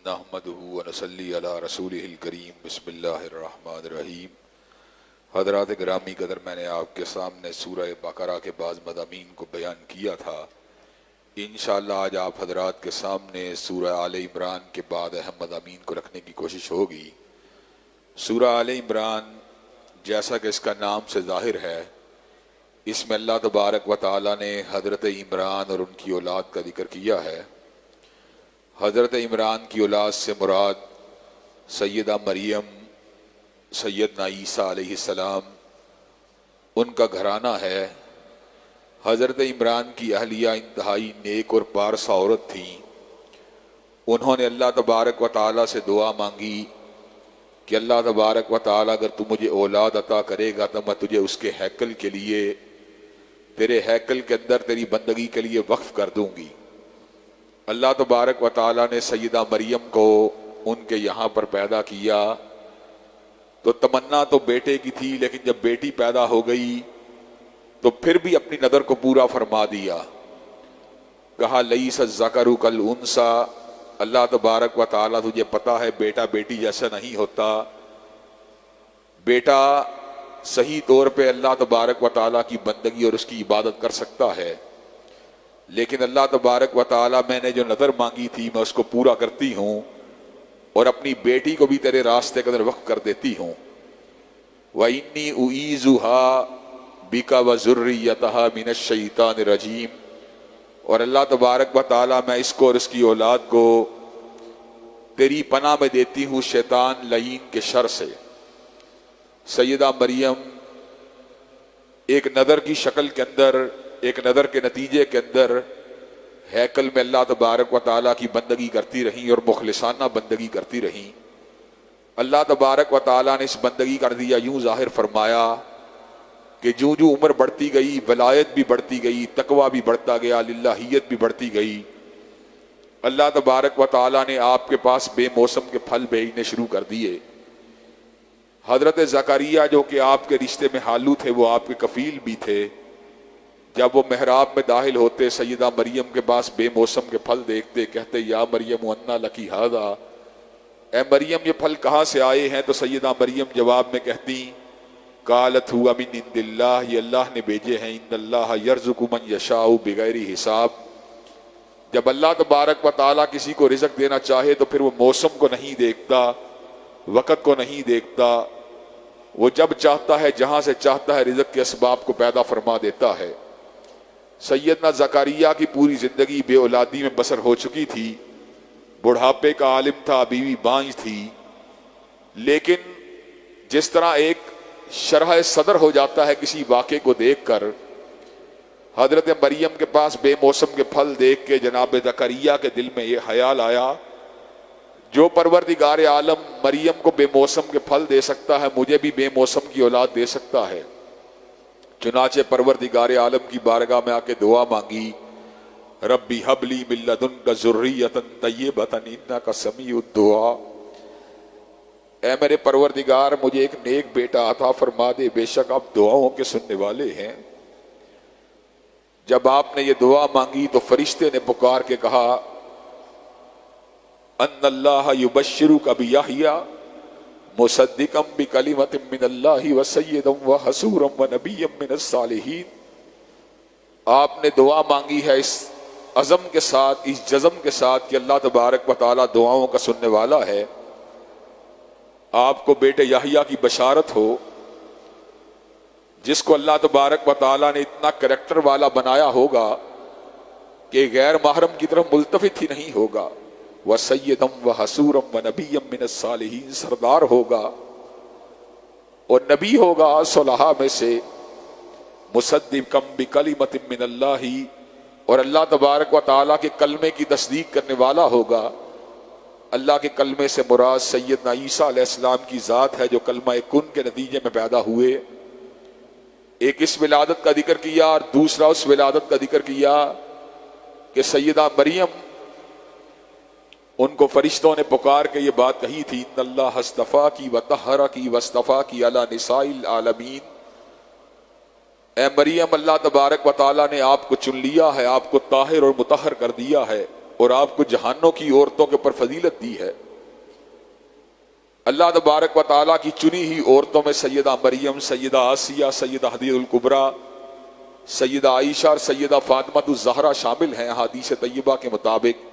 نحمده ونصلی علی رسولہ الکریم بسم اللہ الرحمن الرحیم۔ حضرات گرامی قدر، میں نے آپ کے سامنے سورہ بقرہ کے بعض مضامین کو بیان کیا تھا۔ انشاءاللہ آج آپ حضرات کے سامنے سورہ آل عمران کے بعد اہم مضامین کو رکھنے کی کوشش ہوگی۔ سورہ آل عمران جیسا کہ اس کا نام سے ظاہر ہے، اس میں اللہ تبارک و تعالی نے حضرت عمران اور ان کی اولاد کا ذکر کیا ہے۔ حضرت عمران کی اولاد سے مراد سیدہ مریم، سیدنا عیسیٰ علیہ السلام، ان کا گھرانہ ہے۔ حضرت عمران کی اہلیہ انتہائی نیک اور پارسا عورت تھیں۔ انہوں نے اللہ تبارک و تعالیٰ سے دعا مانگی کہ اللہ تبارک و تعالیٰ اگر تو مجھے اولاد عطا کرے گا تو میں تجھے اس کے ہیکل کے لیے، تیرے ہیکل کے اندر تیری بندگی کے لیے وقف کر دوں گی۔ اللہ تبارک و تعالیٰ نے سیدہ مریم کو ان کے یہاں پر پیدا کیا تو تمنا تو بیٹے کی تھی، لیکن جب بیٹی پیدا ہو گئی تو پھر بھی اپنی نظر کو پورا فرما دیا۔ کہا لیس الذکر کالانثی، اللہ تبارک و تعالیٰ تجھے پتا ہے بیٹا بیٹی جیسا نہیں ہوتا۔ بیٹا صحیح طور پہ اللہ تبارک و تعالیٰ کی بندگی اور اس کی عبادت کر سکتا ہے، لیکن اللہ تبارک و تعالیٰ میں نے جو نظر مانگی تھی میں اس کو پورا کرتی ہوں اور اپنی بیٹی کو بھی تیرے راستے کے اندر وقف کر دیتی ہوں۔ وَإِنِّي أُعِيذُهَا بِكَ وَذُرِّيَّتَهَا مِنَ الشَّيْطَانِ الرَّجِيمِ، اور اللہ تبارک و تعالیٰ میں اس کو اور اس کی اولاد کو تیری پناہ میں دیتی ہوں شیطان لعین کے شر سے۔ سیدہ مریم ایک نظر کی شکل کے اندر، ایک نظر کے نتیجے کے اندر ہیکل میں اللہ تبارک و تعالیٰ کی بندگی کرتی رہیں اور مخلصانہ بندگی کرتی رہیں۔ اللہ تبارک و تعالیٰ نے اس بندگی کا نتیجہ یوں ظاہر فرمایا کہ جو عمر بڑھتی گئی، ولایت بھی بڑھتی گئی، تقویٰ بھی بڑھتا گیا، للہیت بھی بڑھتی گئی۔ اللہ تبارک و تعالیٰ نے آپ کے پاس بے موسم کے پھل بھیجنے شروع کر دیے۔ حضرت زکریا جو کہ آپ کے رشتے میں حالو تھے، وہ آپ کے کفیل بھی تھے، جب وہ محراب میں داخل ہوتے سیدہ مریم کے پاس بے موسم کے پھل دیکھتے، کہتے یا مریم انا لکی ھذا، اے مریم یہ پھل کہاں سے آئے ہیں؟ تو سیدہ مریم جواب میں کہتی قالت ھو من عند اللہ، یہ اللہ نے بھیجے ہیں، ان اللہ یرزق من یشاء بغیر حساب۔ جب اللہ تبارک و تعالیٰ کسی کو رزق دینا چاہے تو پھر وہ موسم کو نہیں دیکھتا، وقت کو نہیں دیکھتا، وہ جب چاہتا ہے جہاں سے چاہتا ہے رزق کے اسباب کو پیدا فرما دیتا ہے۔ سیدنا زکریا کی پوری زندگی بے اولادی میں بسر ہو چکی تھی، بڑھاپے کا عالم تھا، بیوی بانجھ تھی، لیکن جس طرح ایک شرح صدر ہو جاتا ہے کسی واقعے کو دیکھ کر، حضرت مریم کے پاس بے موسم کے پھل دیکھ کے جناب زکریا کے دل میں یہ خیال آیا جو پروردگار عالم مریم کو بے موسم کے پھل دے سکتا ہے، مجھے بھی بے موسم کی اولاد دے سکتا ہے۔ چنانچہ پروردگار عالم کی بارگاہ میں آ کے دعا مانگی ربی ہب لی من لدنک ذریۃ طیبۃ انک سمیع الدعاء، اے میرے پروردگار مجھے ایک نیک بیٹا عطا فرما دے، بے شک آپ دعاؤں کے سننے والے ہیں۔ جب آپ نے یہ دعا مانگی تو فرشتے نے پکار کے کہا ان اللہ یبشرک بیحییٰ مصدقا بکلمۃ من اللہ وسیدا وحصورا ونبیا من الصالحین۔ آپ نے دعا مانگی ہے اس عزم کے ساتھ، اس جزم کے ساتھ کہ اللہ تبارک و تعالیٰ دعاؤں کا سننے والا ہے، آپ کو بیٹے یحییٰ کی بشارت ہو، جس کو اللہ تبارک و تعالیٰ نے اتنا کریکٹر والا بنایا ہوگا کہ غیر محرم کی طرف ملتفت ہی نہیں ہوگا، وَسَيِّدًا وَحَصُورًا وَنَبِيًّا مِّنَ الصَّالِحِينَ، سردار ہوگا اور نبی ہوگا صلحاء میں سے، مُصَدِّقًا بِكَلِمَةٍ مِّنَ اللَّهِ، اور اللہ تبارک و تعالیٰ کے کلمے کی تصدیق کرنے والا ہوگا۔ اللہ کے کلمے سے مراد سیدنا عیسیٰ علیہ السلام کی ذات ہے جو کلمہ کن کے نتیجے میں پیدا ہوئے۔ ایک اس ولادت کا ذکر کیا اور دوسرا اس ولادت کا ذکر کیا کہ سیدہ مریم، ان کو فرشتوں نے پکار کے یہ بات کہی تھی ان اللہ اصطفاکی وطہرکی واصطفاکی علی نساء العالمین، اے مریم اللہ تبارک و تعالیٰ نے آپ کو چن لیا ہے، آپ کو طاہر اور مطہر کر دیا ہے، اور آپ کو جہانوں کی عورتوں کے اوپر فضیلت دی ہے۔ اللہ تبارک و تعالیٰ کی چنی ہی عورتوں میں سیدہ مریم، سیدہ آسیہ، سیدہ حدیجہ الکبریٰ، سیدہ عائشہ اور سیدہ فاطمہ الزہرا شامل ہیں۔ حدیث طیبہ کے مطابق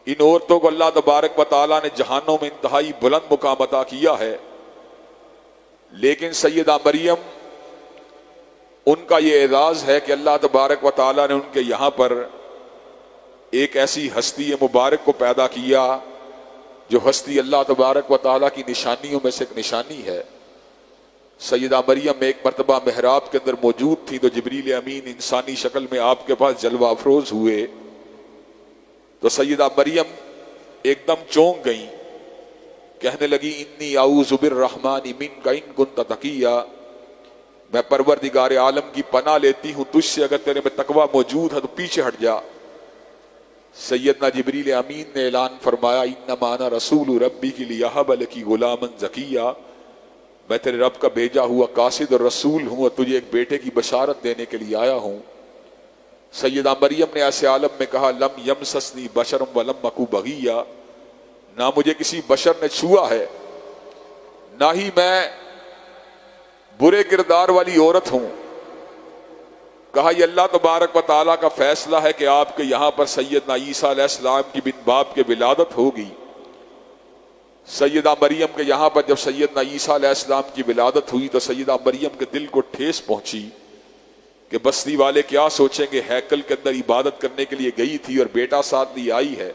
ان عورتوں کو اللہ تبارک و تعالیٰ نے جہانوں میں انتہائی بلند مقام عطا کیا ہے، لیکن سیدہ مریم ان کا یہ اعزاز ہے کہ اللہ تبارک و تعالیٰ نے ان کے یہاں پر ایک ایسی ہستی مبارک کو پیدا کیا جو ہستی اللہ تبارک و تعالیٰ کی نشانیوں میں سے ایک نشانی ہے۔ سیدہ مریم ایک مرتبہ محراب کے اندر موجود تھی تو جبریل امین انسانی شکل میں آپ کے پاس جلوہ افروز ہوئے، تو سیدہ مریم ایک دم چونک گئیں، کہنے لگی انی اعوذ بالرحمن منک ان کنت تقیا، میں پروردگار عالم کی پناہ لیتی ہوں تجھ سے، اگر تیرے میں تقوی موجود ہے تو پیچھے ہٹ جا۔ سیدنا جبریل امین نے اعلان فرمایا انما انا رسول ربک لیہب لک غلاما زکیا، میں تیرے رب کا بھیجا ہوا قاصد اور رسول ہوں اور تجھے ایک بیٹے کی بشارت دینے کے لیے آیا ہوں۔ سیدہ مریم نے ایسے عالم میں کہا لم یمسسنی بشر ولم اکو بغیا، نہ مجھے کسی بشر نے چھوا ہے، نہ ہی میں برے کردار والی عورت ہوں۔ کہا یہ اللہ تبارک و تعالیٰ کا فیصلہ ہے کہ آپ کے یہاں پر سیدنا عیسیٰ علیہ السلام کی بن باپ کے ولادت ہوگی۔ سیدہ مریم کے یہاں پر جب سیدنا عیسیٰ علیہ السلام کی ولادت ہوئی تو سیدہ مریم کے دل کو ٹھیس پہنچی کہ بستی والے کیا سوچیں گے، ہیکل کے اندر عبادت کرنے کے لیے گئی تھی اور بیٹا ساتھ لی آئی ہے۔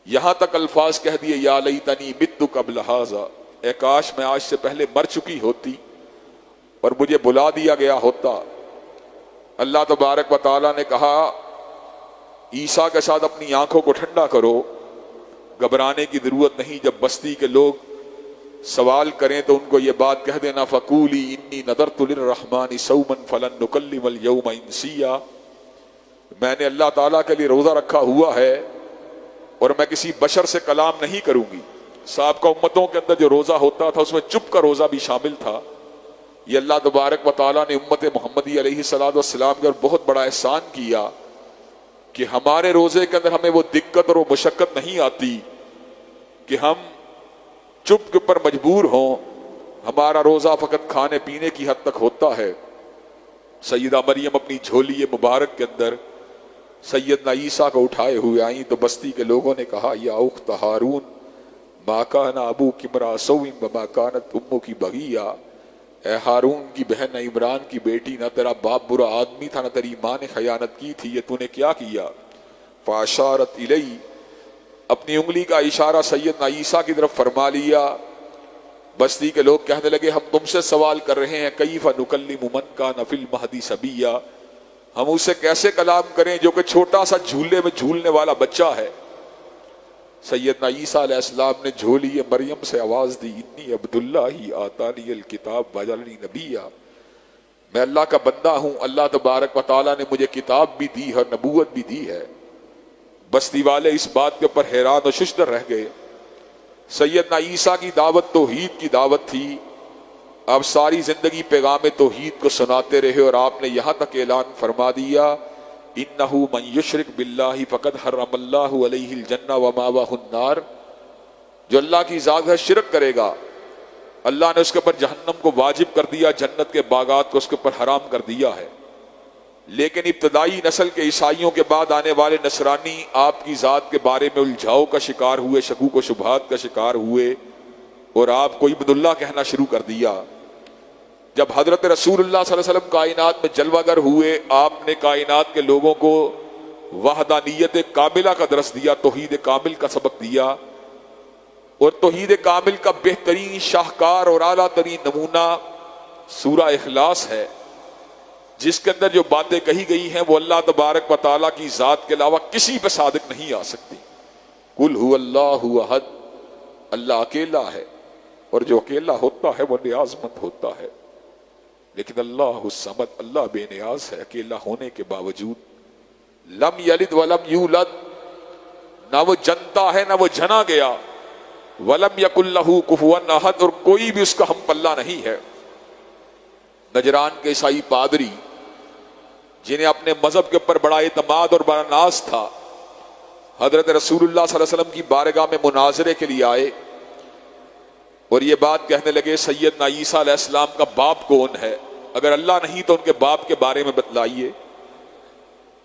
یہاں تک الفاظ کہہ دیے یا لیتنی مت قبل ھذا، اے کاش میں آج سے پہلے مر چکی ہوتی اور مجھے بلا دیا گیا ہوتا۔ اللہ تبارک و تعالیٰ نے کہا عیسیٰ کے ساتھ اپنی آنکھوں کو ٹھنڈا کرو، گھبرانے کی ضرورت نہیں، جب بستی کے لوگ سوال کریں تو ان کو یہ بات کہہ دینا فقولی انی نذرت للرحمن صوما فلن نکلم اليوم انسیا، میں نے اللہ تعالیٰ کے لیے روزہ رکھا ہوا ہے اور میں کسی بشر سے کلام نہیں کروں گی۔ سابقہ امتوں کے اندر جو روزہ ہوتا تھا اس میں چپ کا روزہ بھی شامل تھا۔ یہ اللہ تبارک و تعالیٰ نے امت محمدی علیہ السلام کے اور بہت بڑا احسان کیا کہ ہمارے روزے کے اندر ہمیں وہ دقت اور وہ مشقت نہیں آتی کہ ہم چپ کے اوپر مجبور ہوں، ہمارا روزہ فقط کھانے پینے کی حد تک ہوتا ہے۔ سیدہ مریم اپنی جھولی مبارک کے اندر سیدنا عیسیٰ کو اٹھائے ہوئے آئیں تو بستی کے لوگوں نے کہا یا اخت ہارون ما کان ابوک امرأ سوء وما کانت امک بغیا، اے ہارون کی بہن عمران کی بیٹی، نہ تیرا باپ برا آدمی تھا نہ تیری ماں نے خیانت کی تھی، یہ تو نے کیا کیا؟ فاشارت الی، اپنی انگلی کا اشارہ سیدنا عیسیٰ کی طرف فرما لیا۔ بستی کے لوگ کہنے لگے ہم تم سے سوال کر رہے ہیں کیف نکلم من کان فی المہد صبیا، ہم اسے کیسے کلام کریں جو کہ چھوٹا سا جھولے میں جھولنے والا بچہ ہے۔ سیدنا عیسیٰ علیہ السلام نے جھولی مریم سے آواز دی انی عبداللہ آتانی الکتاب وجعلنی نبیا، میں اللہ کا بندہ ہوں، اللہ تبارک و تعالیٰ نے مجھے کتاب بھی دی ہے اور نبوت بھی دی ہے۔ بستی والے اس بات کے اوپر حیران و ششدر رہ گئے۔ سیدنا عیسیٰ کی دعوت توحید کی دعوت تھی، آپ ساری زندگی پیغام توحید کو سناتے رہے اور آپ نے یہاں تک اعلان فرما دیا انہ من یشرک باللہ فقد حرم اللہ علیہ الجنہ ومأواہ النار، جو اللہ کی ذات ہے شرک کرے گا اللہ نے اس کے اوپر جہنم کو واجب کر دیا، جنت کے باغات کو اس کے اوپر حرام کر دیا ہے۔ لیکن ابتدائی نسل کے عیسائیوں کے بعد آنے والے نصرانی آپ کی ذات کے بارے میں الجھاؤ کا شکار ہوئے، شکوک و شبہات کا شکار ہوئے اور آپ کو عبد اللہ کہنا شروع کر دیا۔ جب حضرت رسول اللہ صلی اللہ علیہ وسلم کائنات میں جلوہ گر ہوئے، آپ نے کائنات کے لوگوں کو وحدانیت کاملہ کا درس دیا، توحید کامل کا سبق دیا، اور توحید کامل کا بہترین شاہکار اور اعلیٰ ترین نمونہ سورہ اخلاص ہے، جس کے اندر جو باتیں کہی گئی ہیں وہ اللہ تبارک و تعالیٰ کی ذات کے علاوہ کسی پہ صادق نہیں آ سکتی۔ قل هو اللہ احد، اللہ اکیلا ہے اور جو اکیلا ہوتا ہے وہ نیاز مند ہوتا ہے، لیکن اللہ الصمد، اللہ بے نیاز ہے اکیلا ہونے کے باوجود۔ لم یلد ولم یولد، نہ وہ جنتا ہے نہ وہ جنا گیا، ولم یکن لہ کفوا احد، اور کوئی بھی اس کا ہم پلہ نہیں ہے۔ نجران کے عیسائی پادری جنہیں اپنے مذہب کے اوپر بڑا اعتماد اور بڑا ناز تھا، حضرت رسول اللہ صلی اللہ علیہ وسلم کی بارگاہ میں مناظرے کے لیے آئے اور یہ بات کہنے لگے سیدنا عیسیٰ علیہ السلام کا باپ کون ہے؟ اگر اللہ نہیں تو ان کے باپ کے بارے میں بتلائیے۔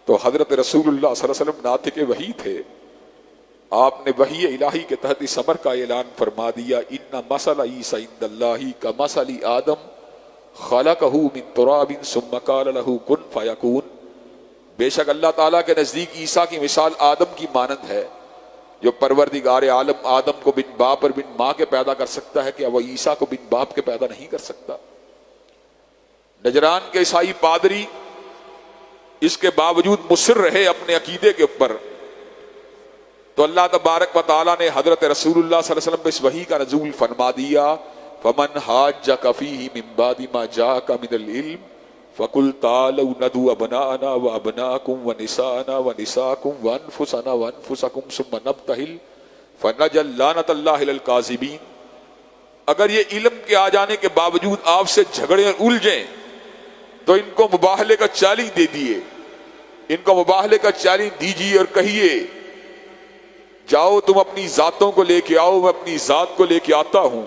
تو حضرت رسول اللہ صلی اللہ علیہ وسلم ناطق وحی تھے، آپ نے وحی الہی کے تحت اس امر کا اعلان فرما دیا، ان مثل عیسیٰ عند اللہ کمثل آدم خلقہ من تراب ثم قال له کن فیکون۔ بے شک اللہ تعالیٰ کے نزدیک عیسیٰ کی مثال آدم کی مانند ہے، جو پروردگار عالم آدم کو بن باپ اور بن ماں کے پیدا کر سکتا ہے، کہ وہ عیسیٰ کو بن باپ کے پیدا نہیں کر سکتا۔ نجران کے عیسائی پادری اس کے باوجود مصر رہے اپنے عقیدے کے اوپر، تو اللہ تبارک و تعالیٰ نے حضرت رسول اللہ صلی اللہ علیہ وسلم پہ اس وحی کا نزول فرما دیا، فمن حاجک فیہ من بعد ما جاءک من العلم فقل تعالوا ندعو ابناءنا وابناءکم ونساءنا ونساءکم وانفسنا وانفسکم ثم نبتہل فنجعل لعنۃ اللہ علی الکاذبین۔ اگر یہ علم کے آ جانے کے باوجود آپ سے جھگڑے اور الجھیں تو ان کو مباہلے کا چیلنج دے دیے، ان کو مباہلے کا چیلنج دیجیے اور کہیے جاؤ تم اپنی ذاتوں کو لے کے آؤ، میں اپنی ذات کو لے کے آتا ہوں،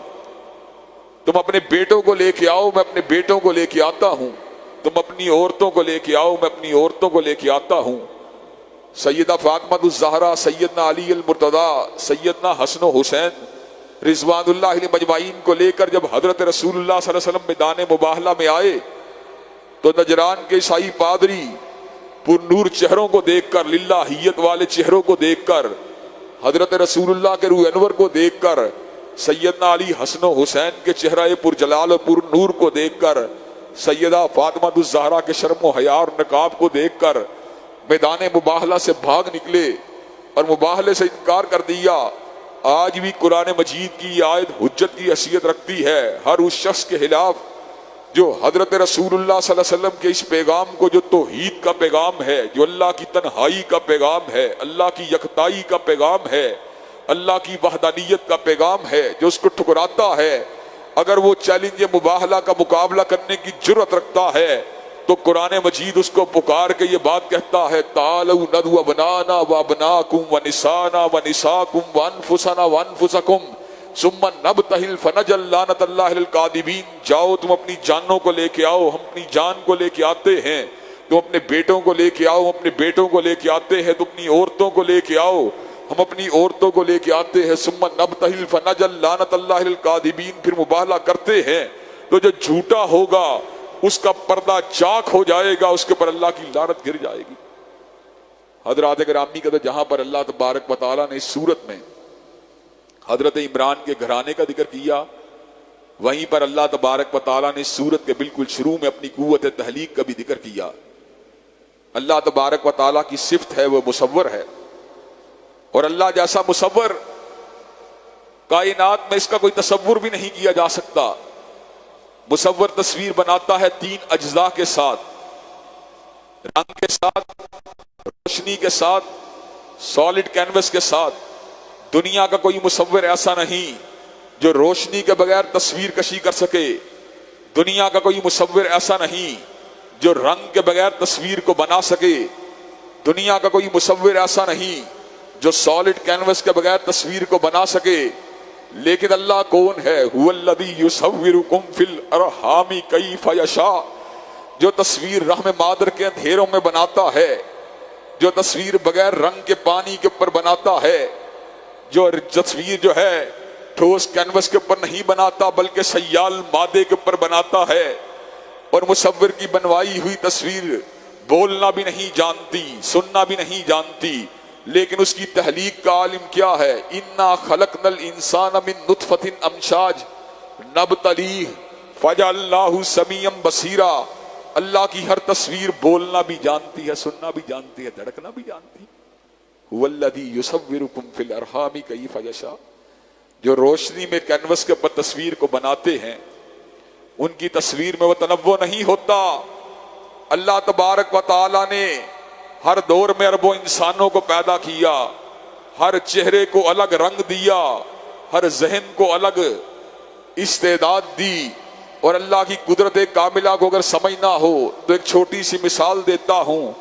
تم اپنے بیٹوں کو لے کے آؤ، میں اپنے بیٹوں کو لے کے آتا ہوں، تم اپنی عورتوں کو لے کے آؤ، میں اپنی عورتوں کو لے کے آتا ہوں۔ سیدہ فاطمہ الزہرا، سیدنا علی المرتضی، سیدنا حسن و حسین رضوان اللہ علیہ مجمعین کو لے کر جب حضرت رسول اللہ صلی اللہ علیہ وسلم میدان مباہلہ میں آئے تو نجران کے عیسائی پادری پر نور چہروں کو دیکھ کر، للہیت والے چہروں کو دیکھ کر، حضرت رسول اللہ کے روح انور کو دیکھ کر، سیدنا علی حسن و حسین کے چہرہ پر جلال و پر نور کو دیکھ کر، سیدہ فاطمہ الزہرا کے شرم و حیا اور نقاب کو دیکھ کر میدان مباہلہ سے بھاگ نکلے اور مباہلے سے انکار کر دیا۔ آج بھی قرآن مجید کی یہ آیت حجت کی حیثیت رکھتی ہے ہر اس شخص کے خلاف جو حضرت رسول اللہ صلی اللہ علیہ وسلم کے اس پیغام کو، جو توحید کا پیغام ہے، جو اللہ کی تنہائی کا پیغام ہے، اللہ کی یکتائی کا پیغام ہے، اللہ کی وحدانیت کا پیغام ہے، جو اس کو ٹھکراتا ہے، اگر وہ چیلنج مباہلہ کا مقابلہ کرنے کی جرأت رکھتا ہے تو قرآن مجید اس کو پکار کے یہ بات کہتا ہے، تعالوا ندعو ابناءنا وابناءکم ونساءنا ونساءکم وانفسنا وانفسکم ثم نبتہل فنجعل لعنۃ اللہ علی الکاذبین۔ جاؤ تم اپنی جانوں کو لے کے آؤ، ہم اپنی جان کو لے کے آتے ہیں، تم اپنے بیٹوں کو لے کے آؤ، ہم اپنے بیٹوں کو لے کے آتے ہیں، تم اپنی عورتوں کو لے کے آؤ، ہم اپنی عورتوں کو لے کے آتے ہیں، ثم نبتہل فنجعل لعنۃ اللہ علی الکاذبین۔ پھر مباہلہ کرتے ہیں تو جو جھوٹا ہوگا اس کا پردہ چاک ہو جائے گا، اس کے پر اللہ کی لعنت گر جائے گی۔ حضرات گرامی کا جہاں پر اللہ تبارک و تعالیٰ نے اس صورت میں حضرت عمران کے گھرانے کا ذکر کیا، وہیں پر اللہ تبارک و تعالیٰ نے اس صورت کے بالکل شروع میں اپنی قوت تحلیق کا بھی ذکر کیا۔ اللہ تبارک و تعالیٰ کی صفت ہے وہ مصور ہے، اور اللہ جیسا مصور کائنات میں اس کا کوئی تصور بھی نہیں کیا جا سکتا۔ مصور تصویر بناتا ہے تین اجزاء کے ساتھ، رنگ کے ساتھ، روشنی کے ساتھ، سالڈ کینوس کے ساتھ۔ دنیا کا کوئی مصور ایسا نہیں جو روشنی کے بغیر تصویر کشی کر سکے، دنیا کا کوئی مصور ایسا نہیں جو رنگ کے بغیر تصویر کو بنا سکے، دنیا کا کوئی مصور ایسا نہیں جو سالڈ کینوس کے بغیر تصویر کو بنا سکے۔ لیکن اللہ کون ہے؟ هو الذی یصورکم فی الارحام کیف یشاء، جو تصویر رحم مادر کے اندھیروں میں بناتا ہے، جو تصویر بغیر رنگ کے پانی کے اوپر بناتا ہے، جو تصویر جو ہے ٹھوس کینوس کے اوپر نہیں بناتا بلکہ سیال مادے کے اوپر بناتا ہے، اور مصور کی بنوائی ہوئی تصویر بولنا بھی نہیں جانتی، سننا بھی نہیں جانتی، لیکن اس کی تحلیق کا عالم کیا ہے؟ انا خلقنا الانسان من نطفۃ امشاج نبتلیہ فجعلناہ سمیعا بصیرا۔ اللہ کی ہر تصویر بولنا بھی جانتی ہے، سننا بھی جانتی ہے، دھڑکنا بھی جانتی ہے۔ هو الذی یصورکم فی الارحام کیف یشاء، جو روشنی میں کینوس کے اوپر تصویر کو بناتے ہیں ان کی تصویر میں وہ تنوع نہیں ہوتا۔ اللہ تبارک و تعالی نے ہر دور میں اربوں انسانوں کو پیدا کیا، ہر چہرے کو الگ رنگ دیا، ہر ذہن کو الگ استعداد دی، اور اللہ کی قدرت کاملہ کو اگر سمجھنا ہو تو ایک چھوٹی سی مثال دیتا ہوں.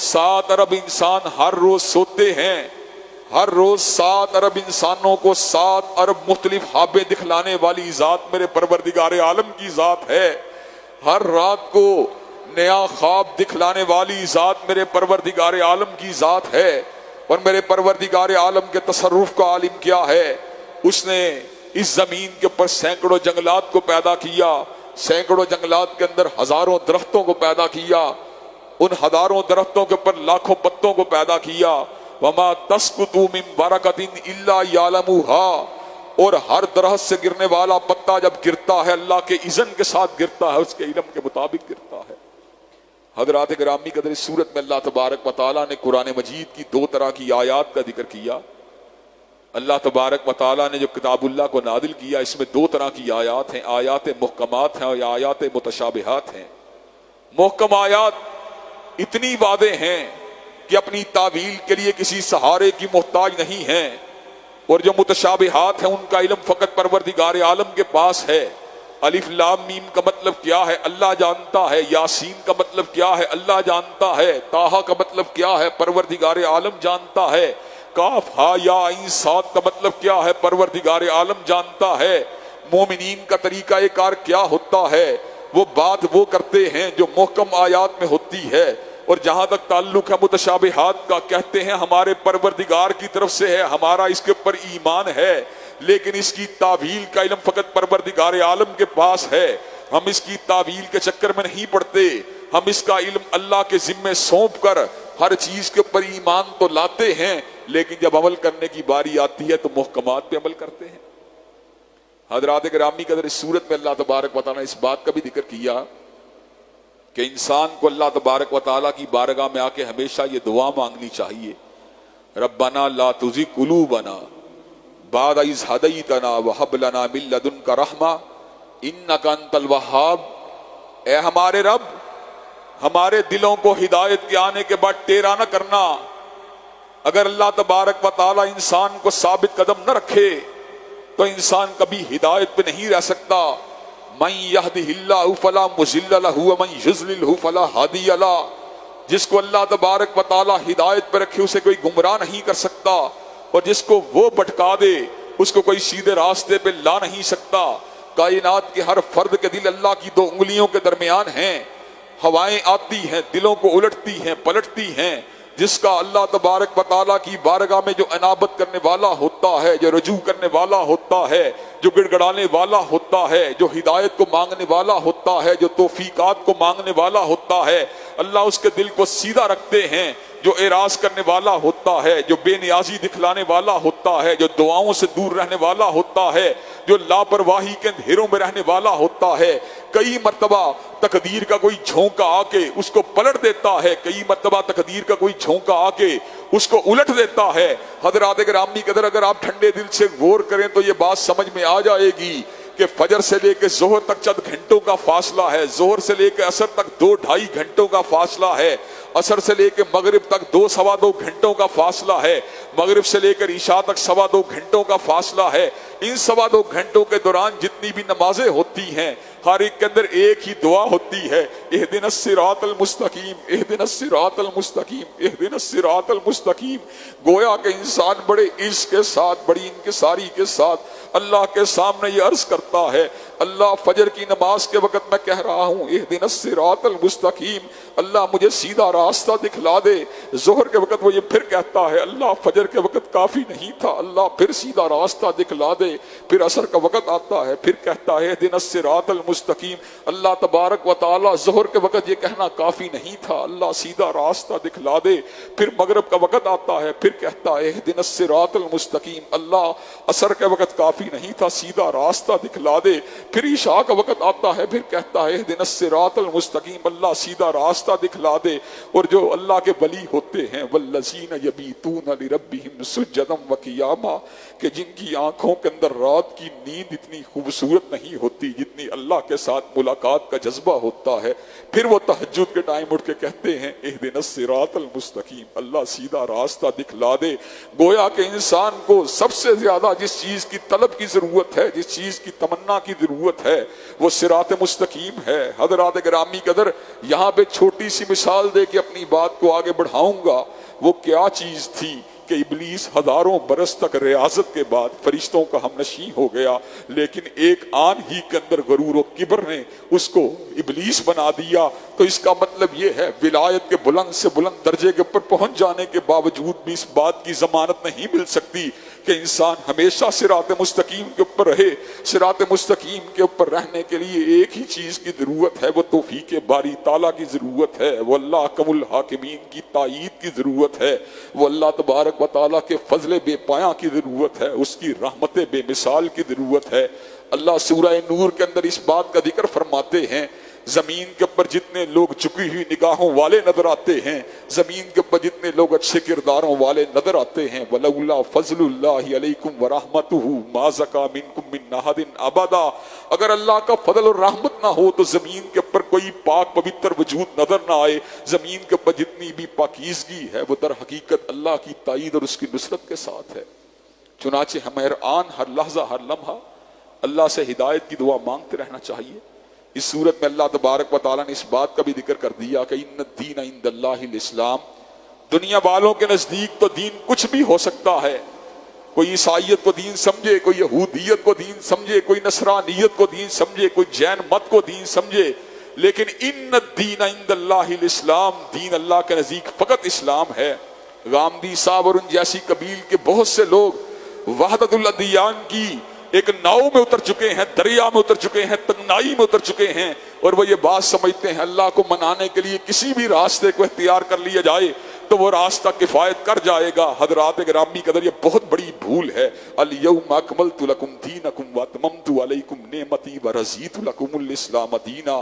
7 ارب انسان ہر روز سوتے ہیں. ہر روز 7 ارب انسانوں کو 7 ارب مختلف خوابیں دکھلانے والی ذات میرے پروردگار عالم کی ذات ہے. ہر رات کو نیا خواب دکھلانے والی ذات میرے پروردگار عالم کی ذات ہے. اور میرے پروردگار عالم کے تصرف کا عالم کیا ہے؟ اس نے اس زمین کے اوپر سینکڑوں جنگلات کو پیدا کیا. سینکڑوں جنگلات کے اندر ہزاروں درختوں کو پیدا کیا. ان ہزاروں درختوں کے اوپر لاکھوں پتوں کو پیدا کیا. وما تسقط من ورقۃ الا یعلمها. اور ہر درخت سے گرنے والا پتا جب گرتا ہے اللہ کے اذن کے ساتھ گرتا ہے, اس کے علم کے مطابق گرتا ہے. حضرات گرامی قدر, اس صورت میں اللہ تبارک و تعالیٰ نے قرآن مجید کی 2 طرح کی آیات کا ذکر کیا. اللہ تبارک و تعالیٰ نے جو کتاب اللہ کو نازل کیا اس میں 2 طرح کی آیات ہیں. آیات محکمات ہیں اور آیات متشابہات ہیں. محکم آیات اتنی واضح ہیں کہ اپنی تعویل کے لیے کسی سہارے کی محتاج نہیں ہیں, اور جو متشابہات ہیں ان کا علم فقط پروردگار عالم کے پاس ہے. الف لام میم کا مطلب کیا ہے اللہ جانتا ہے. یاسین کا مطلب کیا ہے اللہ جانتا ہے. طٰہٰ کا مطلب کیا ہے پروردگار عالم جانتا ہے. کاف ہا یا عین صاد کا مطلب کیا ہے پروردگار عالم جانتا ہے. مومنین کا طریقہ کار کیا ہوتا ہے, وہ بات وہ کرتے ہیں جو محکم آیات میں ہوتی ہے. اور جہاں تک تعلق ہے متشابہات کا, کہتے ہیں ہمارے پروردگار کی طرف سے ہے, ہمارا اس کے اوپر ایمان ہے, لیکن اس کی تعویل کا علم فقط پروردگار عالم کے پاس ہے. ہم اس کی تعویل کے چکر میں نہیں پڑتے, ہم اس کا علم اللہ کے ذمے سونپ کر ہر چیز کے اوپر ایمان تو لاتے ہیں, لیکن جب عمل کرنے کی باری آتی ہے تو محکمات پہ عمل کرتے ہیں. حضرات گرامی قدر, اس صورت میں اللہ تبارک و تعالیٰ نے اس بات کا بھی ذکر کیا کہ انسان کو اللہ تبارک و تعالیٰ کی بارگاہ میں آ کے ہمیشہ یہ دعا مانگنی چاہیے, ربنا لا تزغ قلوبنا بعد اذ ہدیتنا وہب لنا من لدنک رحمہ انک انت الوہاب. اے ہمارے رب, ہمارے دلوں کو ہدایت کے آنے کے بعد ٹیڑھا نہ کرنا. اگر اللہ تبارک و تعالیٰ انسان کو ثابت قدم نہ رکھے تو انسان کبھی ہدایت پہ نہیں رہ سکتا. من یہدہ اللہ فلا مضل لہ ومن یضللہ فلا ہادی لہ. جس کو اللہ تبارک و تعالیٰ ہدایت پہ رکھے اسے کوئی گمراہ نہیں کر سکتا, اور جس کو وہ بھٹکا دے اس کو کوئی سیدھے راستے پہ لا نہیں سکتا. کائنات کے ہر فرد کے دل اللہ کی 2 انگلیوں کے درمیان ہیں. ہوائیں آتی ہیں, دلوں کو الٹتی ہیں, پلٹتی ہیں. جس کا اللہ تبارک و تعالیٰ کی بارگاہ میں جو انابت کرنے والا ہوتا ہے, جو رجوع کرنے والا ہوتا ہے, جو گڑ گڑانے والا ہوتا ہے, جو ہدایت کو مانگنے والا ہوتا ہے, جو توفیقات کو مانگنے والا ہوتا ہے, اللہ اس کے دل کو سیدھا رکھتے ہیں. جو اعراض کرنے والا ہوتا ہے, جو بے نیازی دکھلانے والا ہوتا ہے, جو دعاؤں سے دور رہنے والا ہوتا ہے, جو لاپرواہی کے اندھیروں میں رہنے والا ہوتا ہے, کئی مرتبہ تقدیر کا کوئی جھونکا آ کے اس کو پلٹ دیتا ہے, کئی مرتبہ تقدیر کا کوئی جھونکا آ کے اس کو الٹ دیتا ہے. حضرات گرامی قدر, اگر آپ ٹھنڈے دل سے غور کریں تو یہ بات سمجھ میں آ جائے گی کہ فجر سے لے کے ظہر تک چند گھنٹوں کا فاصلہ ہے, ظہر سے لے کے عصر تک 2-2.5 گھنٹوں کا فاصلہ ہے, عصر سے لے کے مغرب تک 2-2.25 گھنٹوں کا فاصلہ ہے, مغرب سے لے کر عشاء تک 2.25 گھنٹوں کا فاصلہ ہے. ان 2.25 گھنٹوں کے دوران جتنی بھی نمازیں ہوتی ہیں, ہر ایک کے اندر ایک ہی دعا ہوتی ہے, اہدنا الصراط المستقیم, اہدنا الصراط المستقیم, اہدنا الصراط المستقیم. گویا کہ انسان بڑے عشق کے ساتھ, بڑی انکساری کے ساتھ اللہ کے سامنے یہ عرض کرتا ہے, اللہ فجر کی نماز کے وقت میں کہہ رہا ہوں اہدنا الصراط المستقیم, اللہ مجھے سیدھا راستہ دکھلا دے. ظہر کے وقت وہ یہ پھر کہتا ہے اللہ فجر کے وقت کافی نہیں تھا, اللہ پھر سیدھا راستہ دکھلا دے. پھر عصر کا وقت آتا ہے, پھر کہتا ہے اہدنا الصراط المستقیم, اللہ تبارک و تعالی ظہر کے وقت یہ کہنا کافی نہیں تھا, اللہ سیدھا راستہ دکھلا دے. پھر مغرب کا وقت آتا ہے, پھر کہتا ہے اہدنا الصراط المستقیم, اللہ عصر کے وقت کافی نہیں تھا, سیدھا راستہ دکھلا دے. پھر عشاء کا وقت آتا ہے, پھر کہتا ہے اہدنا الصراط المستقیم, اللہ سیدھا راستہ دکھلا دے. اور جو اللہ کے ولی ہوتے ہیں والذین یبیتون لربہم سجدا وقیاما, کہ جن کی آنکھوں کے اندر رات کی نیند اتنی خوبصورت نہیں ہوتی جتنی اللہ کے ساتھ ملاقات کا جذبہ ہوتا ہے, پھر وہ تہجد کے ٹائم اٹھ کے کہتے ہیں اہدنا الصراط المستقیم, اللہ سیدھا راستہ دکھلا دے. گویا کہ انسان کو سب سے زیادہ جس چیز کی طلب کی ضرورت ہے, جس چیز کی تمنا کی ضرورت ضرورت ہے وہ صراط مستقیم ہے۔ حضرات گرامی قدر، یہاں پہ چھوٹی سی مثال دے کے اپنی بات کو آگے بڑھاؤں گا۔ وہ کیا چیز تھی کہ ابلیس ہزاروں برس تک ریاضت کے بعد فرشتوں کا ہم نشیں ہو گیا، لیکن ایک آن ہی کے اندر غرور و کبر نے اس کو ابلیس بنا دیا۔ تو اس کا مطلب یہ ہے ولایت کے بلند سے بلند درجے کے اوپر پہنچ جانے کے باوجود بھی اس بات کی ضمانت نہیں مل سکتی کہ انسان ہمیشہ صراط مستقیم کے اوپر رہے۔ صراط مستقیم کے اوپر رہنے کے لیے ایک ہی چیز کی ضرورت ہے، وہ توفیق باری تعالیٰ کی ضرورت ہے، وہ اللہ حکم الحاکمین کی تائید کی ضرورت ہے، وہ اللہ تبارک و تعالیٰ کے فضل بے پایاں کی ضرورت ہے، اس کی رحمت بے مثال کی ضرورت ہے۔ اللہ سورہ نور کے اندر اس بات کا ذکر فرماتے ہیں، زمین کے اوپر جتنے لوگ جھکی ہوئی نگاہوں والے نظر آتے ہیں، زمین کے اوپر جتنے لوگ اچھے کرداروں والے نظر آتے ہیں، وَلَوْلَا فَضْلُ اللَّهِ عَلَيْكُمْ وَرَحْمَتُهُ مَا زَكَىٰ مِنْكُمْ مِنْ أَحَدٍ أَبَدًا۔ اگر اللہ کا فضل اور رحمت نہ ہو تو زمین کے اوپر کوئی پاک پوتر وجود نظر نہ آئے۔ زمین کے اوپر جتنی بھی پاکیزگی ہے وہ در حقیقت اللہ کی تائید اور اس کی نصرت کے ساتھ ہے۔ چنانچہ ہمیں ہر آن، ہر لحظہ، ہر لمحہ اللہ سے ہدایت کی دعا مانگتے رہنا چاہیے۔ اس صورت میں اللہ تبارک و تعالیٰ نے اس بات کا بھی ذکر کر دیا کہ ان الدین عند اللہ الاسلام، دنیا والوں کے نزدیک تو دین کچھ بھی ہو سکتا ہے۔ کوئی عیسائیت کو دین سمجھے، کوئی یہودیت کو دین سمجھے، کوئی نصرانیت کو دین سمجھے، کوئی جین مت کو دین سمجھے، لیکن ان الدین عند اللہ الاسلام، دین اللہ کے نزدیک فقط اسلام ہے۔ غامدی صاحب اور ان جیسی قبیل کے بہت سے لوگ وحدت الادیان کی ایک ناؤ میں اتر چکے ہیں، دریا میں اتر چکے ہیں، تنگنائی میں اتر چکے ہیں، اور وہ یہ بات سمجھتے ہیں اللہ کو منانے کے لیے کسی بھی راستے کو اختیار کر لیا جائے تو وہ راستہ کفایت کر جائے گا۔ حضرات گرامی قدر، یہ بہت بڑی بھول ہے۔ الیوم اکملت لکم دینکم واتممت علیکم نعمتی ورضیت لکم الاسلام دینا۔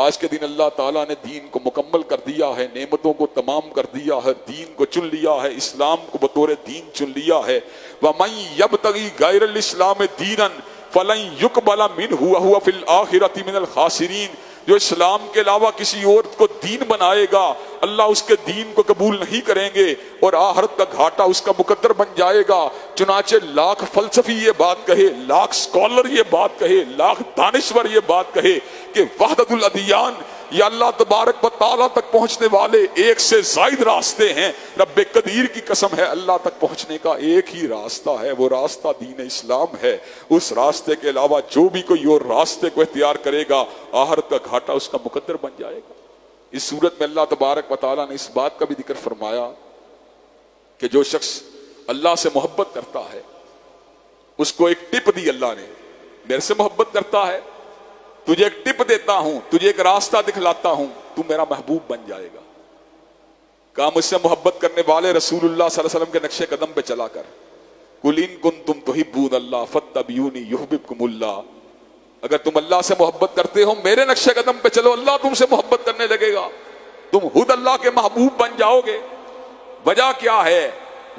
آج کے دن اللہ تعالیٰ نے دین کو مکمل کر دیا ہے، نعمتوں کو تمام کر دیا ہے، دین کو چن لیا ہے، اسلام کو بطور دین چن لیا ہے۔ وَمَن يَبْتَغِي غَيْرَ الْإِسْلَامِ دِينًا فَلَن يُقْبَلَ مِنْهُ وَهُوَ فِي الْآخِرَةِ مِنَ الْخَاسِرِينَ۔ جو اسلام کے علاوہ کسی اور کو دین بنائے گا، اللہ اس کے دین کو قبول نہیں کریں گے اور آخرت کا گھاٹا اس کا مقدر بن جائے گا۔ چنانچہ لاکھ فلسفی یہ بات کہے، لاکھ سکولر یہ بات کہے، لاکھ دانشور یہ بات کہے کہ وحدت الادیان یا اللہ تبارک و تعالیٰ تک پہنچنے والے ایک سے زائد راستے ہیں، رب قدیر کی قسم ہے اللہ تک پہنچنے کا ایک ہی راستہ ہے، وہ راستہ دین اسلام ہے۔ اس راستے کے علاوہ جو بھی کوئی اور راستے کو اختیار کرے گا، آخرت کا گھاٹا اس کا مقدر بن جائے گا۔ اس صورت میں اللہ تبارک و تعالیٰ نے اس بات کا بھی ذکر فرمایا کہ جو شخص اللہ سے محبت کرتا ہے اس کو ایک ٹپ دی اللہ نے، میرے سے محبت کرتا ہے، تجھے ایک ٹپ دیتا ہوں، تجھے ایک راستہ دکھلاتا ہوں، تو میرا محبوب بن جائے گا۔ کہا مجھ سے محبت کرنے والے رسول اللہ صلی اللہ علیہ وسلم کے نقش قدم پہ چلا کر، قُلْ إِن كُنتُمْ تُحِبُّونَ اللَّهَ فَاتَّبِعُونِي يُحْبِبْكُمُ اللَّهُ۔ اگر تم اللہ سے محبت کرتے ہو میرے نقش قدم پہ چلو، اللہ تم سے محبت کرنے لگے گا، تم خود اللہ کے محبوب بن جاؤ گے۔ وجہ کیا ہے؟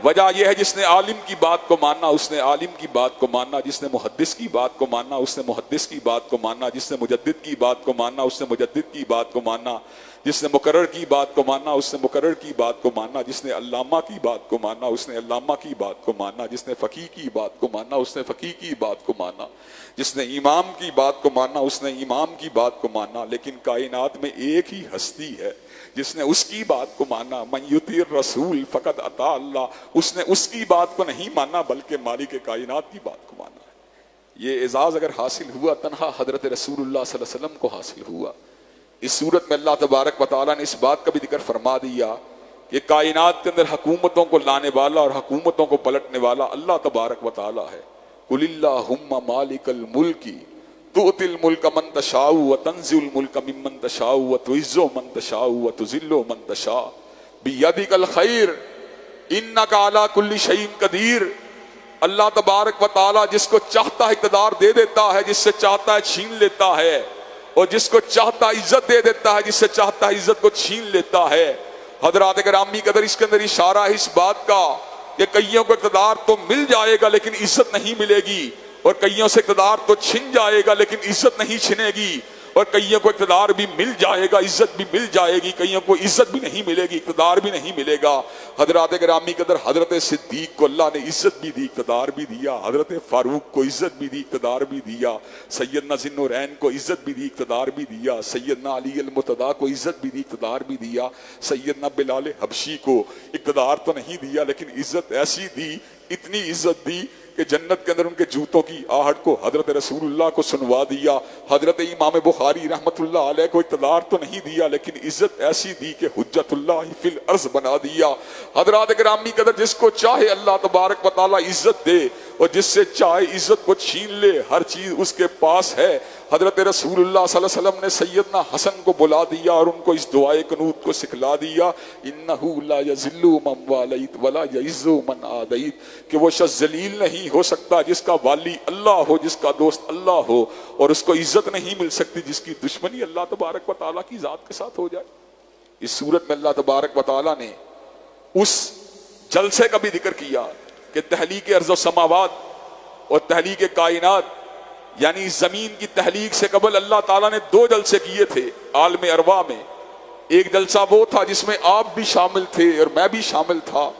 وجہ یہ ہے جس نے عالم کی بات کو ماننا اس نے عالم کی بات کو ماننا، جس نے محدث کی بات کو ماننا اس نے محدث کی بات کو ماننا، جس نے مجدد کی بات کو ماننا اس نے مجدد کی بات کو ماننا، جس نے مقرر کی بات کو ماننا اس نے مقرر کی بات کو ماننا، جس نے علامہ کی بات کو ماننا اس نے علامہ کی بات کو ماننا، جس نے فقیہ کی بات کو ماننا اس نے فقیہ کی بات کو ماننا، جس نے امام کی بات کو ماننا اس نے امام کی بات کو ماننا۔ لیکن کائنات میں ایک ہی ہستی ہے جس نے اس کی بات کو مانا، من یطیع الرسول فقد اطاع اللہ، اس نے اس کی بات کو نہیں مانا بلکہ مالک کائنات کی بات کو مانا ہے۔ یہ اعزاز اگر حاصل ہوا تنہا حضرت رسول اللہ صلی اللہ علیہ وسلم کو حاصل ہوا۔ اس صورت میں اللہ تبارک و تعالیٰ نے اس بات کا بھی ذکر فرما دیا کہ کائنات کے اندر حکومتوں کو لانے والا اور حکومتوں کو پلٹنے والا اللہ تبارک و تعالیٰ ہے۔ قُلِ اللَّهُمَّ مَالِكَ الْمُلْكِ تُؤْتِي الْمُلْكَ مَن تَشَاءُ وَتَنزِعُ الْمُلْكَ مِمَّن تَشَاءُ وَتُعِزُّ مَن تَشَاءُ وَتُذِلُّ مَن تَشَاءُ بِيَدِكَ الْخَيْرُ إِنَّكَ عَلَى كُلِّ شَيْءٍ قَدِيرٌ۔ اللہ تبارک و تعالیٰ جس کو چاہتا ہے اقتدار دے دیتا ہے، جس سے چاہتا ہے چھین لیتا ہے، اور جس کو چاہتا ہے عزت دے دیتا ہے، جس سے چاہتا ہے عزت کو چھین لیتا ہے۔ حضرات گرامی قدر، اس کے اندر اشارہ ہے اس بات کا کہ کئیوں کو اقتدار تو مل جائے گا لیکن عزت نہیں ملے گی، اور کئیوں سے اقتدار تو چھن جائے گا لیکن عزت نہیں چھنے گی۔ اور کئیوں کو اقتدار بھی مل جائے گا، عزت بھی مل جائے گی، کئیوں کو عزت بھی نہیں ملے گی، اقتدار بھی نہیں ملے گا۔ حضرات گرامی قدر، حضرت صدیق کو اللہ نے عزت بھی دی، اقتدار بھی دیا، حضرت فاروق کو عزت بھی دی، اقتدار بھی دیا، سیدنا ذی النورین کو عزت بھی دی، اقتدار بھی دیا، سیدنا علی المرتضیٰ کو عزت بھی دی، اقتدار بھی دیا، سیدنا بلال حبشی کو اقتدار تو نہیں دیا لیکن عزت ایسی دی، اتنی عزت دی کہ جنت کے اندر ان کے جوتوں کی آہٹ کو حضرت رسول اللہ کو سنوا دیا۔ حضرت امام بخاری رحمت اللہ علیہ کو اقتدار تو نہیں دیا لیکن عزت ایسی دی کہ حجت اللہ فی الارض بنا دیا۔ حضرات گرامی قدر، جس کو چاہے اللہ تبارک و تعالی عزت دے اور جس سے چاہے عزت کو چھین لے، ہر چیز اس کے پاس ہے۔ حضرت رسول اللہ صلی اللہ علیہ وسلم نے سیدنا حسن کو بلا دیا اور ان کو اس دعائے قنوت کو سکھلا دیا، انہو لا یذل من والیت ولا یعز من عادیت، کہ وہ شخص ذلیل نہیں ہو سکتا جس کا والی اللہ ہو، جس کا دوست اللہ ہو، اور اس کو عزت نہیں مل سکتی جس کی دشمنی اللہ تبارک و تعالیٰ کی ذات کے ساتھ ہو جائے۔ اس صورت میں اللہ تبارک و تعالیٰ نے اس جلسے کا بھی ذکر کیا کہ تحلیق ارض و سماوات اور تحلیق کائنات، یعنی زمین کی تحلیق سے قبل اللہ تعالیٰ نے 2 جلسے کیے تھے عالم ارواح میں۔ ایک جلسہ وہ تھا جس میں آپ بھی شامل تھے اور میں بھی شامل تھا،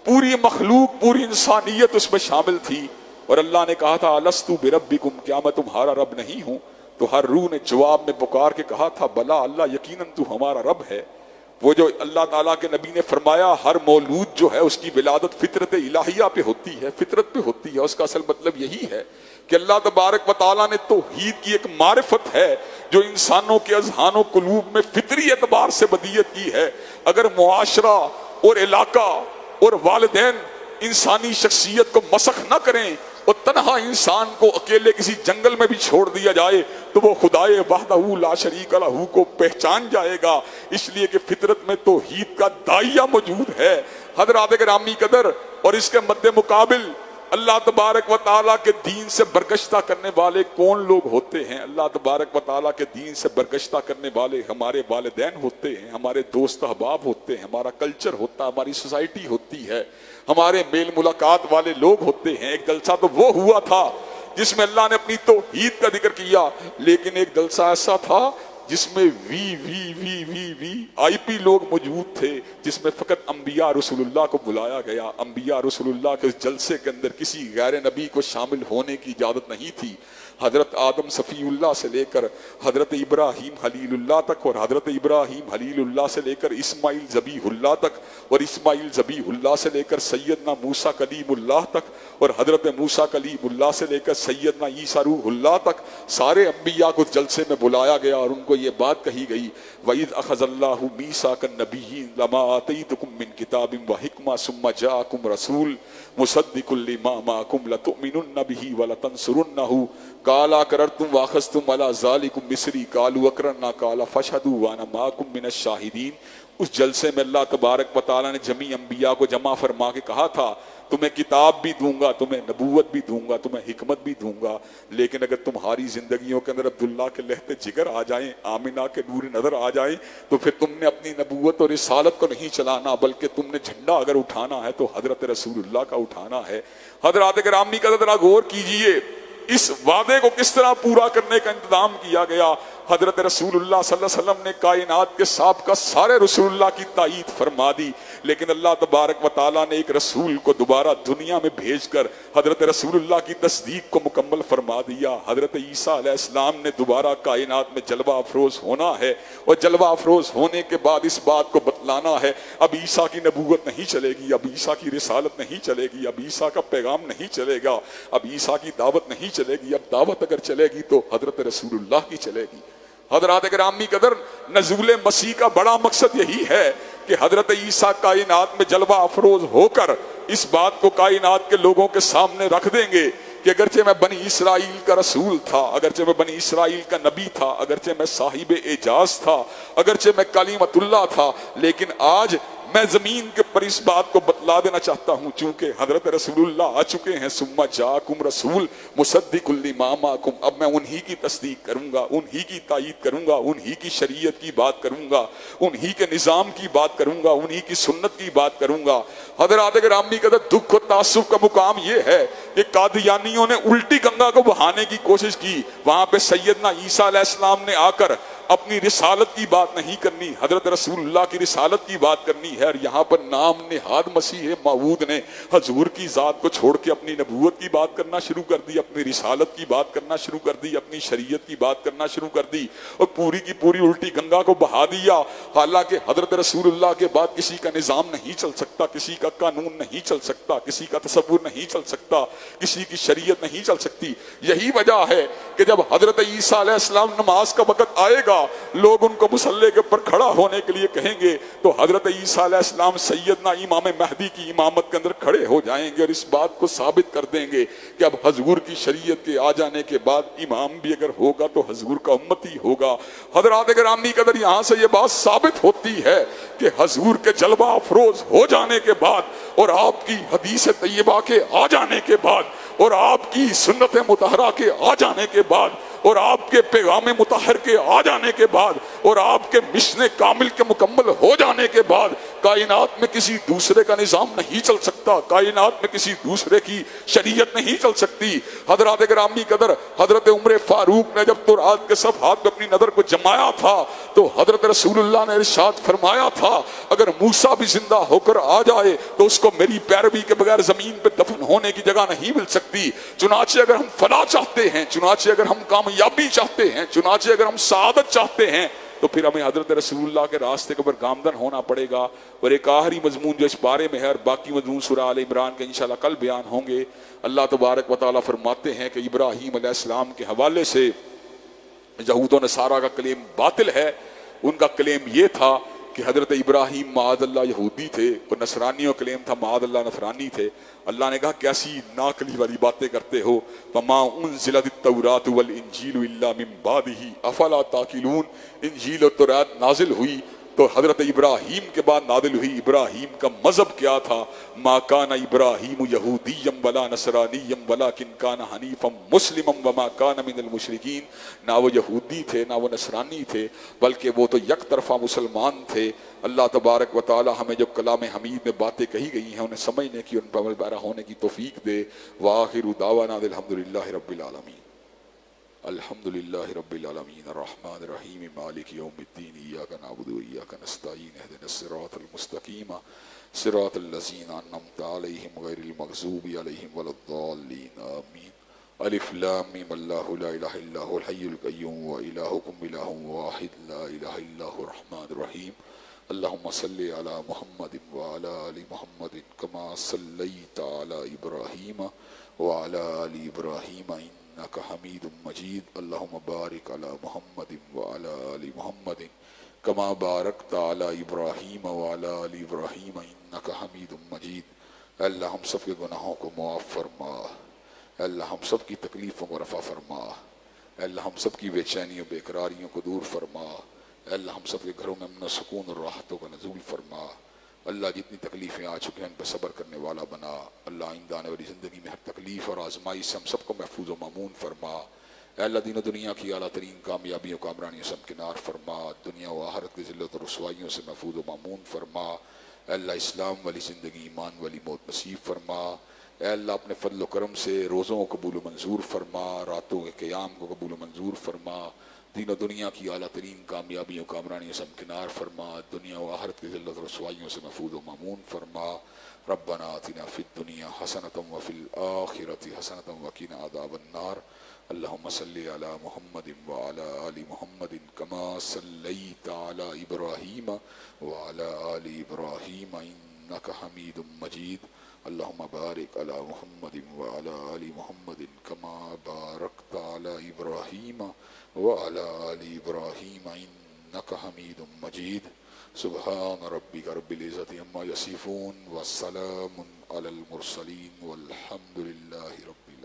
پوری مخلوق، پوری انسانیت اس میں شامل تھی، اور اللہ نے کہا تھا الستُ بربکم، کیا میں تمہارا رب نہیں ہوں؟ تو ہر روح نے جواب میں پکار کے کہا تھا بلا اللہ، یقیناً تو ہمارا رب ہے۔ وہ جو اللہ تعالیٰ کے نبی نے فرمایا ہر مولود جو ہے اس کی ولادت فطرت الہیہ پہ ہوتی ہے، فطرت پہ ہوتی ہے، اس کا اصل مطلب یہی ہے کہ اللہ تبارک و تعالیٰ نے توحید کی ایک معرفت ہے جو انسانوں کے اذہان و قلوب میں فطری اعتبار سے بدیت کی ہے۔ اگر معاشرہ اور علاقہ اور والدین انسانی شخصیت کو مسخ نہ کریں اور تنہا انسان کو اکیلے کسی جنگل میں بھی چھوڑ دیا جائے تو وہ خدائے وحدہ لا شریک لہ کو پہچان جائے گا، اس لیے کہ فطرت میں توحید کا داعیہ موجود ہے۔ حضرات گرامی قدر، اور اس کے مد مقابل اللہ تبارک و تعالیٰ کے دین سے برگشتہ کرنے والے کون لوگ ہوتے ہیں؟ اللہ تبارک و تعالیٰ کے دین سے برگشتہ کرنے والے ہمارے والدین ہوتے ہیں، ہمارے دوست احباب ہوتے ہیں، ہمارا کلچر ہوتا ہے، ہماری سوسائٹی ہوتی ہے، ہمارے میل ملاقات والے لوگ ہوتے ہیں۔ ایک جلسہ تو وہ ہوا تھا جس میں اللہ نے اپنی توحید کا ذکر کیا، لیکن ایک جلسہ ایسا تھا جس میں آئی پی لوگ موجود تھے، جس میں فقط انبیاء رسول اللہ کو بلایا گیا۔ انبیاء رسول اللہ کے اس جلسے کے اندر کسی غیر نبی کو شامل ہونے کی اجازت نہیں تھی۔ حضرت آدم صفی اللہ سے لے کر حضرت ابراہیم خلیل اللہ تک، اور حضرت ابراہیم خلیل اللہ سے لے کر اسماعیل ذبیح اللہ تک، اور اسماعیل ذبیح اللہ سے لے کر سیدنا موسیٰ کلیم اللہ تک، اور حضرت موسیٰ کلیم اللہ سے لے کر سیدنا عیسیٰ روح اللہ تک، سارے انبیاء کو جلسے میں بلایا گیا اور ان کو یہ بات کہی گئی وَإِذْ أَخَذَ اللَّهُ مِيثَاقَ النَّبِيِّينَ لَمَا آتَيْتُكُم مِّن كِتَابٍ وَحِكْمَةٍ ثُمَّ جَاءَكُمْ رَسُولٌ مُصَدِّقٌ لِّمَا مَعَكُمْ لَتُؤْمِنُنَّ بِهِ وَلَتَنصُرُنَّهُ قَالَ أَقْرَرْتُمْ وَأَخَذْتُمْ عَلَىٰ ذَٰلِكُمْ إِصْرِي قَالُوا أَقْرَرْنَا قَالَ فَاشْهَدُوا وَأَنَا مَعَكُم مِّنَ الشَّاهِدِينَ۔ اس جلسے میں اللہ تبارک و تعالیٰ نے جمیع انبیاء کو جمع فرما کے کہا تھا تمہیں کتاب بھی دوں گا، تمہیں نبوت بھی دوں گا، تمہیں حکمت بھی دوں گا، لیکن اگر تمہاری زندگیوں کے اندر عبداللہ کے لہتے جگر آ جائیں، آمنہ کے نور نظر آ جائیں، تو پھر تم نے اپنی نبوت اور رسالت کو نہیں چلانا، بلکہ تم نے جھنڈا اگر اٹھانا ہے تو حضرت رسول اللہ کا اٹھانا ہے۔ حضرات گرامی کا ذرا غور کیجئے اس وعدے کو کس طرح پورا کرنے کا انتظام کیا گیا۔ حضرت رسول اللہ صلی اللہ علیہ وسلم نے کائنات کے سابقہ سارے رسول اللہ کی تائید فرما دی، لیکن اللہ تبارک و تعالیٰ نے ایک رسول کو دوبارہ دنیا میں بھیج کر حضرت رسول اللہ کی تصدیق کو مکمل فرما دیا۔ حضرت عیسیٰ علیہ السلام نے دوبارہ کائنات میں جلوہ افروز ہونا ہے، اور جلوہ افروز ہونے کے بعد اس بات کو بتلانا ہے اب عیسیٰ کی نبوت نہیں چلے گی، اب عیسیٰ کی رسالت نہیں چلے گی، اب عیسیٰ کا پیغام نہیں چلے گا، اب عیسیٰ کی دعوت نہیں چلے گی، اب دعوت اگر چلے گی تو حضرت رسول اللہ کی چلے گی۔ حضرات گرامی قدر، نزول مسیح کا بڑا مقصد یہی ہے کہ حضرت عیسیٰ کائنات میں جلوہ افروز ہو کر اس بات کو کائنات کے لوگوں کے سامنے رکھ دیں گے کہ اگرچہ میں بنی اسرائیل کا رسول تھا، اگرچہ میں بنی اسرائیل کا نبی تھا، اگرچہ میں صاحب اعجاز تھا، اگرچہ میں کلیمت اللہ تھا، لیکن آج میں زمین کے پر اس بات کو بتلا دینا چاہتا ہوں، چونکہ حضرت رسول اللہ آ چکے ہیں، ثم جاءکم رسول مصدق لما معکم، اب میں انہی کی تصدیق کروں گا، انہی کی تائید کروں گا، انہی کی شریعت کی بات کروں گا، انہی کے نظام کی بات کروں گا، انہی کی سنت کی بات کروں گا۔ حضرات گرامی قدر، دکھ و تعصب کا مقام یہ ہے کہ قادیانیوں نے الٹی گنگا کو بہانے کی کوشش کی، وہاں پہ سیدنا عیسیٰ علیہ السلام نے آ کر اپنی رسالت کی بات نہیں کرنی، حضرت رسول اللہ کی رسالت کی بات کرنی ہے، اور یہاں پر نام نہاد مسیح موعود نے حضور کی ذات کو چھوڑ کے اپنی نبوت کی بات کرنا شروع کر دی، اپنی رسالت کی بات کرنا شروع کر دی، اپنی شریعت کی بات کرنا شروع کر دی، اور پوری کی پوری الٹی گنگا کو بہا دیا۔ حالانکہ حضرت رسول اللہ کے بعد کسی کا نظام نہیں چل سکتا، کسی کا قانون نہیں چل سکتا، کسی کا تصور نہیں چل سکتا، کسی کی شریعت نہیں چل سکتی۔ یہی وجہ ہے کہ جب حضرت عیسیٰ علیہ السلام نماز کا وقت آئے گا، لوگ ان کو مصلی کے اوپر کھڑا ہونے کے لیے کہیں گے تو حضرت عیسیٰ علیہ السلام سیدنا امام مہدی کی امامت کے اندر کھڑے ہو جائیں گے اور اس بات کو ثابت کر دیں گے کہ اب حضور کی شریعت کے آ جانے کے بعد امام بھی اگر ہوگا تو حضور کا امتی ہوگا۔ حضرات گرامی قدر، یہاں سے یہ بات ثابت ہوتی ہے کہ حضور کے جلوہ افروز ہو جانے کے بعد اور آپ کی حدیث طیبہ کے آ جانے کے بعد اور آپ کی سنت مطہرہ کے آ جانے کے بعد اور آپ کے پیغام مطہر کے آ جانے کے بعد اور آپ کے مشن کامل کے مکمل ہو جانے کے بعد کائنات میں کسی دوسرے کا نظام نہیں چل سکتا، کائنات میں کسی دوسرے کی شریعت نہیں چل سکتی۔ حضرات گرامی قدر، حضرت عمر فاروق نے جب تورات کے صفحات پہ اپنی نظر کو جمایا تھا تو حضرت رسول اللہ نے ارشاد فرمایا تھا، اگر موسیٰ بھی زندہ ہو کر آ جائے تو اس کو میری پیروی کے بغیر زمین پہ دفن ہونے کی جگہ نہیں مل سکتی۔ چنانچہ اگر ہم فلاح چاہتے ہیں، چنانچہ اگر ہم کامیابی چاہتے ہیں، چنانچہ اگر ہم سعادت چاہتے ہیں تو پھر ہمیں حضرت رسول اللہ کے راستے کے اوپر گامزن ہونا پڑے گا۔ اور ایک آخری مضمون جو اس بارے میں ہے، اور باقی مضمون سورہ آل عمران کے انشاءاللہ کل بیان ہوں گے، اللہ تبارک و تعالیٰ فرماتے ہیں کہ ابراہیم علیہ السلام کے حوالے سے یہود و نصارہ کا کلیم باطل ہے۔ ان کا کلیم یہ تھا کہ حضرت ابراہیم معاذ اللہ یہودی تھے اور نصرانیوں کا کلیم تھا معاذ اللہ نصرانی تھے۔ اللہ نے کہا کیسی ناقلی والی باتیں کرتے ہو، وما انزلت التوراۃ والانجیل الا من بعدہ افلا تعقلون، انجیل اور تورات نازل ہوئی تو حضرت ابراہیم کے بعد نازل ہوئی۔ ابراہیم کا مذہب کیا تھا؟ ما کان ابراہیم یہودیا ولا نصرانیا ولکن کان حنیفا مسلما وما کان من المشرکین، نہ وہ یہودی تھے نہ وہ نصرانی تھے، بلکہ وہ تو یک طرفہ مسلمان تھے۔ اللہ تبارک و تعالی ہمیں جو کلام حمید میں باتیں کہی گئی ہیں انہیں سمجھنے کی، ان پر عمل پیرا ہونے کی توفیق دے۔ وآخر دعوانا الحمدللہ رب العالمین۔ الحمد للہ رب العالمین الرحمن الرحیم مالک یوم الدین ایاک نعبد و ایاک نستعین اہدنا الصراط المستقیم صراط الذین انعمت علیہم غیر المغضوب علیہم ولا الضالین آمین۔ الف لام میم اللہ لا الہ الا هو الحی القیوم و الہکم الہ واحد لا الہ الا هو الرحمن الرحیم۔ اللہم صلی علی محمد وعلی آل محمد کما صلیت علی ابراہیم وعلی آل ابراہیم انک حمید مجید۔ اللہم بارک علی محمد وعلی آل محمد کما بارکت علی ابراہیم وعلی آل ابراہیم انک حمید مجید۔ اللہ ہم سب کے گناہوں کو معاف فرما، اللہ ہم سب کی تکلیفوں کو رفع فرما، اللہ ہم سب کی بے چینیوں بے قراریوں کو دور فرما، اللہ ہم سب کے گھروں میں امن و سکون اور راحتوں کا نزول فرما۔ اللہ جتنی تکلیفیں آ چکے ہیں ان پہ صبر کرنے والا بنا۔ اللہ آئندہ آنے والی زندگی میں ہر تکلیف اور آزمائش سے ہم سب کو محفوظ و مامون فرما۔ اے اللہ دین و دنیا کی اعلیٰ ترین کامیابیوں کامرانیوں سے ہمکنار فرما، دنیا و آخرت کی ذلت و رسوائیوں سے محفوظ و مامون فرما۔ اے اللہ اسلام والی زندگی، ایمان والی موت نصیب فرما۔ اے اللہ اپنے فضل و کرم سے روزوں کو قبول و منظور فرما، راتوں کے قیام کو قبول و منظور فرما، دین و دنیا کی اعلیٰ ترین کامیابیوں کامرانیوں سے ہمکنار فرما، دنیا و آخرت کی ذلت و رسوائیوں سے محفوظ و مامون فرما۔ ربنا آتنا فی الدنیا حسنۃ وفی الآخرۃ حسنۃ وقنا عذاب النار۔ اللہم صلی علی محمد وعلی آل محمد کما صلیت علی ابراہیم وعلی آل ابراہیم انک حمید مجید۔ اللہم بارک علی محمد وعلی آل محمد کما بارکت علی ابراہیم وعلی آل ابراہیم انک حمید مجید۔ سبحان ربک رب العزت عما یصفون وسلام علی المرسلین والحمد للہ رب العالمین۔